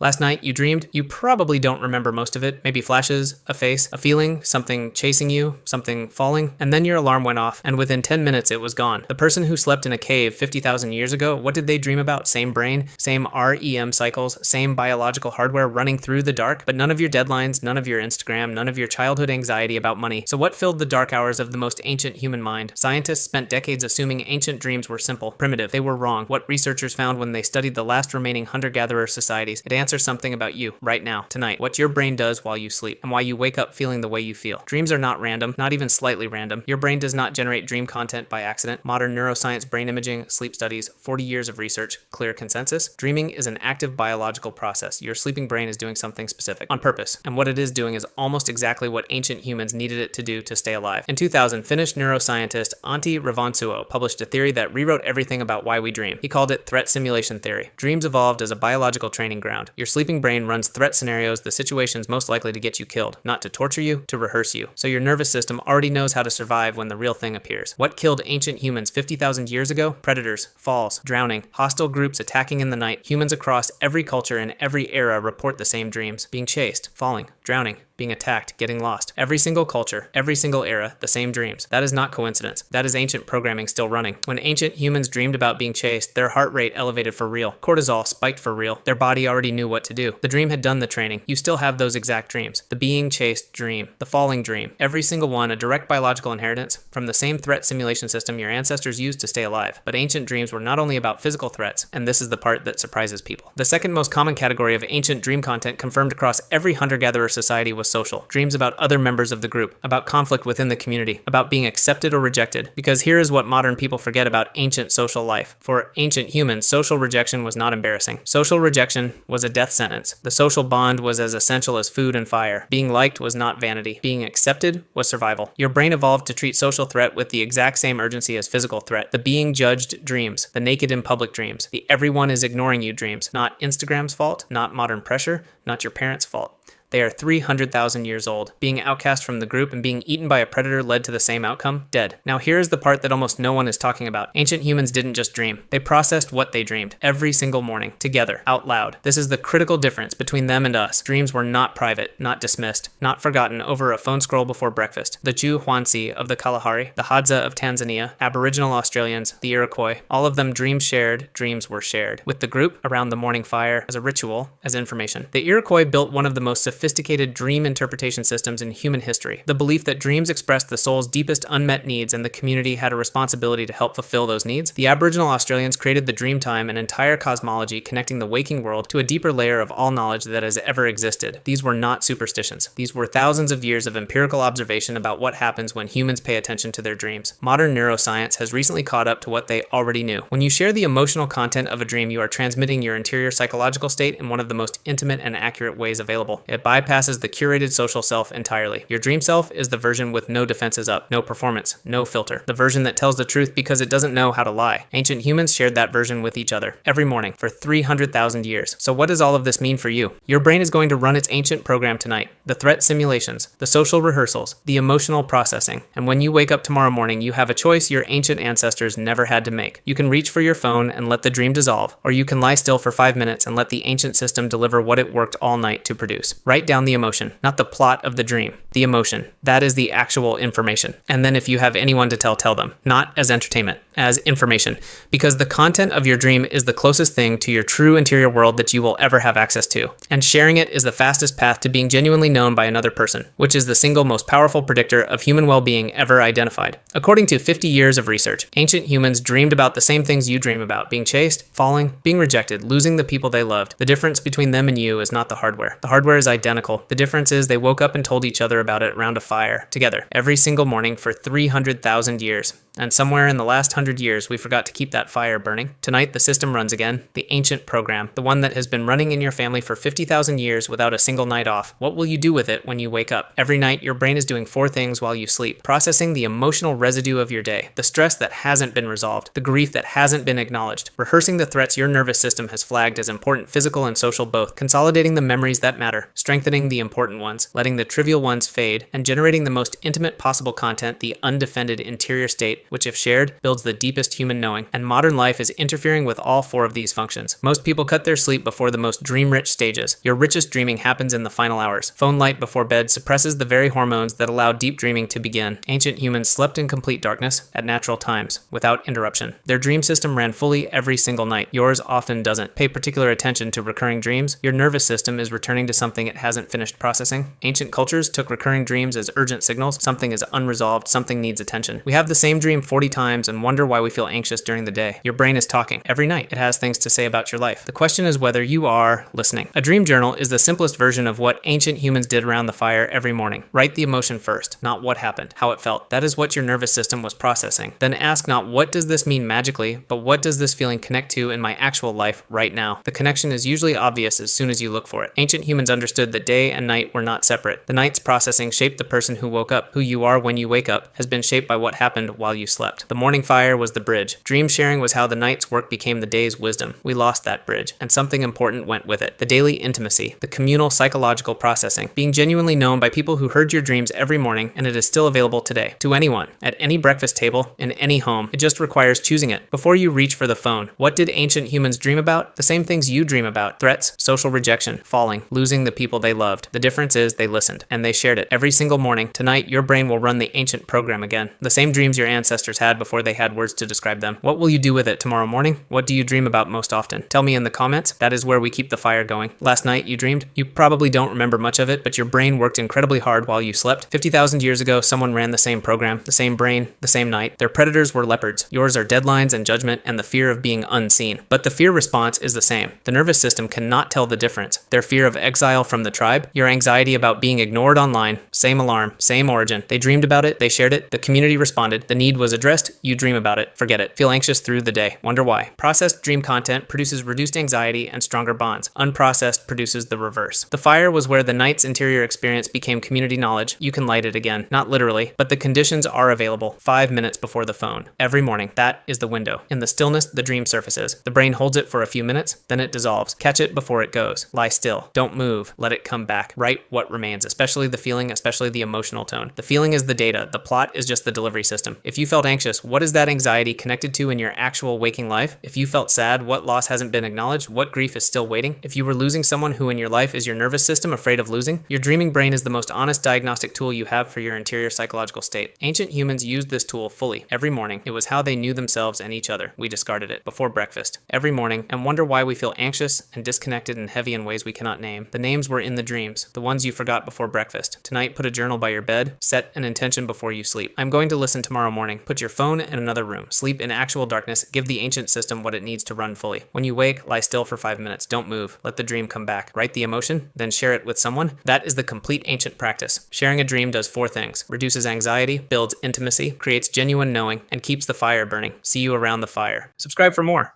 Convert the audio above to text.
Last night, you dreamed. You probably don't remember most of it. Maybe flashes, a face, a feeling, something chasing you, something falling. And then your alarm went off, and within 10 minutes, it was gone. The person who slept in a cave 50,000 years ago, what did they dream about? Same brain, same REM cycles, same biological hardware running through the dark, but none of your deadlines, none of your Instagram, none of your childhood anxiety about money. So what filled the dark hours of the most ancient human mind? Scientists spent decades assuming ancient dreams were simple, primitive. They were wrong. What researchers found when they studied the last remaining hunter-gatherer societies, it answers something about you, right now, tonight, what your brain does while you sleep, and why you wake up feeling the way you feel. Dreams are not random, not even slightly random. Your brain does not generate dream content by accident. Modern neuroscience, brain imaging, sleep studies, 40 years of research, clear consensus. Dreaming is an active biological process. Your sleeping brain is doing something specific, on purpose, and what it is doing is almost exactly what ancient humans needed it to do to stay alive. In 2000, Finnish neuroscientist Revonsuo published a theory that rewrote everything about why we dream. He called it threat simulation theory. Dreams evolved as a biological training ground. Your sleeping brain runs threat scenarios, the situations most likely to get you killed, not to torture you, to rehearse you. So your nervous system already knows how to survive when the real thing appears. What killed ancient humans 50,000 years ago? Predators, falls, drowning, hostile groups attacking in the night. Humans across every culture and every era report the same dreams. Being chased, falling, drowning, being attacked, getting lost. Every single culture, every single era, the same dreams. That is not coincidence. That is ancient programming still running. When ancient humans dreamed about being chased, their heart rate elevated for real. Cortisol spiked for real. Their body already knew what to do. The dream had done the training. You still have those exact dreams. The being chased dream, the falling dream. Every single one a direct biological inheritance from the same threat simulation system your ancestors used to stay alive. But ancient dreams were not only about physical threats, and this is the part that surprises people. The second most common category of ancient dream content confirmed across every hunter-gatherer society was social. Dreams about other members of the group, about conflict within the community, about being accepted or rejected. Because here is what modern people forget about ancient social life. For ancient humans, social rejection was not embarrassing. Social rejection was a death sentence. The social bond was as essential as food and fire. Being liked was not vanity. Being accepted was survival. Your brain evolved to treat social threat with the exact same urgency as physical threat. The being judged dreams, the naked in public dreams, the everyone is ignoring you dreams. Not Instagram's fault, not modern pressure, not your parents' fault. They are 300,000 years old. Being outcast from the group and being eaten by a predator led to the same outcome, dead. Now here is the part that almost no one is talking about. Ancient humans didn't just dream. They processed what they dreamed every single morning, together, out loud. This is the critical difference between them and us. Dreams were not private, not dismissed, not forgotten over a phone scroll before breakfast. The Chu Huansi of the Kalahari, the Hadza of Tanzania, Aboriginal Australians, the Iroquois, all of them dreams shared, dreams were shared. With the group, around the morning fire, as a ritual, as information. The Iroquois built one of the most sophisticated dream interpretation systems in human history. The belief that dreams expressed the soul's deepest unmet needs and the community had a responsibility to help fulfill those needs. The Aboriginal Australians created the dream time, an entire cosmology connecting the waking world to a deeper layer of all knowledge that has ever existed. These were not superstitions. These were thousands of years of empirical observation about what happens when humans pay attention to their dreams. Modern neuroscience has recently caught up to what they already knew. When you share the emotional content of a dream, you are transmitting your interior psychological state in one of the most intimate and accurate ways available. It bypasses the curated social self entirely. Your dream self is the version with no defenses up, no performance, no filter. The version that tells the truth because it doesn't know how to lie. Ancient humans shared that version with each other every morning for 300,000 years. So what does all of this mean for you? Your brain is going to run its ancient program tonight. The threat simulations, the social rehearsals, the emotional processing. And when you wake up tomorrow morning, you have a choice your ancient ancestors never had to make. You can reach for your phone and let the dream dissolve, or you can lie still for 5 minutes and let the ancient system deliver what it worked all night to produce. Write down the emotion, not the plot of the dream. The emotion. That is the actual information. And then if you have anyone to tell them. Not as entertainment, as information. Because the content of your dream is the closest thing to your true interior world that you will ever have access to. And sharing it is the fastest path to being genuinely known by another person, which is the single most powerful predictor of human well-being ever identified. According to 50 years of research, ancient humans dreamed about the same things you dream about: being chased, falling, being rejected, losing the people they loved. The difference between them and you is not the hardware. The hardware is identical. The difference is they woke up and told each other about it around a fire, together, every single morning for 300,000 years. And somewhere in the last 100 years, we forgot to keep that fire burning. Tonight, the system runs again, the ancient program, the one that has been running in your family for 50,000 years without a single night off. What will you do with it when you wake up? Every night, your brain is doing 4 things while you sleep: processing the emotional residue of your day, the stress that hasn't been resolved, the grief that hasn't been acknowledged, rehearsing the threats your nervous system has flagged as important, physical and social both, consolidating the memories that matter, strengthening the important ones, letting the trivial ones fade, and generating the most intimate possible content, the undefended interior state which if shared, builds the deepest human knowing. And modern life is interfering with all 4 of these functions. Most people cut their sleep before the most dream-rich stages. Your richest dreaming happens in the final hours. Phone light before bed suppresses the very hormones that allow deep dreaming to begin. Ancient humans slept in complete darkness at natural times, without interruption. Their dream system ran fully every single night. Yours often doesn't. Pay particular attention to recurring dreams. Your nervous system is returning to something it hasn't finished processing. Ancient cultures took recurring dreams as urgent signals. Something is unresolved, something needs attention. We have the same dream 40 times and wonder why we feel anxious during the day. Your brain is talking. Every night, it has things to say about your life. The question is whether you are listening. A dream journal is the simplest version of what ancient humans did around the fire every morning. Write the emotion first, not what happened, how it felt. That is what your nervous system was processing. Then ask not what does this mean magically, but what does this feeling connect to in my actual life right now? The connection is usually obvious as soon as you look for it. Ancient humans understood that day and night were not separate. The night's processing shaped the person who woke up. Who you are when you wake up has been shaped by what happened while you slept. The morning fire was the bridge. Dream sharing was how the night's work became the day's wisdom. We lost that bridge, and something important went with it. The daily intimacy, the communal psychological processing, being genuinely known by people who heard your dreams every morning, and it is still available today. To anyone, at any breakfast table, in any home. It just requires choosing it. Before you reach for the phone, what did ancient humans dream about? The same things you dream about. Threats, social rejection, falling, losing the people they loved. The difference is they listened, and they shared it. Every single morning, tonight, your brain will run the ancient program again. The same dreams your ancestors had before they had words to describe them. What will you do with it tomorrow morning? What do you dream about most often? Tell me in the comments. That is where we keep the fire going. Last night, you dreamed? You probably don't remember much of it, but your brain worked incredibly hard while you slept. 50,000 years ago, someone ran the same program, the same brain, the same night. Their predators were leopards. Yours are deadlines and judgment and the fear of being unseen. But the fear response is the same. The nervous system cannot tell the difference. Their fear of exile from the tribe, your anxiety about being ignored online, same alarm, same origin. They dreamed about it, they shared it, the community responded, the need was addressed, you dream about it, forget it. Feel anxious through the day. Wonder why. Processed dream content produces reduced anxiety and stronger bonds. Unprocessed produces the reverse. The fire was where the night's interior experience became community knowledge. You can light it again. Not literally, but the conditions are available 5 minutes before the phone. Every morning. That is the window. In the stillness, the dream surfaces. The brain holds it for a few minutes, then it dissolves. Catch it before it goes. Lie still. Don't move. Let it come back. Write what remains, especially the feeling, especially the emotional tone. The feeling is the data. The plot is just the delivery system. If you felt anxious, what is that anxiety connected to in your actual waking life? If you felt sad, what loss hasn't been acknowledged? What grief is still waiting? If you were losing someone who in your life is your nervous system afraid of losing, your dreaming brain is the most honest diagnostic tool you have for your interior psychological state. Ancient humans used this tool fully. Every morning, it was how they knew themselves and each other. We discarded it before breakfast. Every morning, and wonder why we feel anxious and disconnected and heavy in ways we cannot name. The names were in the dreams, the ones you forgot before breakfast. Tonight, put a journal by your bed. Set an intention before you sleep. I'm going to listen tomorrow morning. Put your phone in another room. Sleep in actual darkness. Give the ancient system what it needs to run fully. When you wake, lie still for 5 minutes. Don't move. Let the dream come back. Write the emotion, then share it with someone. That is the complete ancient practice. Sharing a dream does 4 things. Reduces anxiety, builds intimacy, creates genuine knowing, and keeps the fire burning. See you around the fire. Subscribe for more.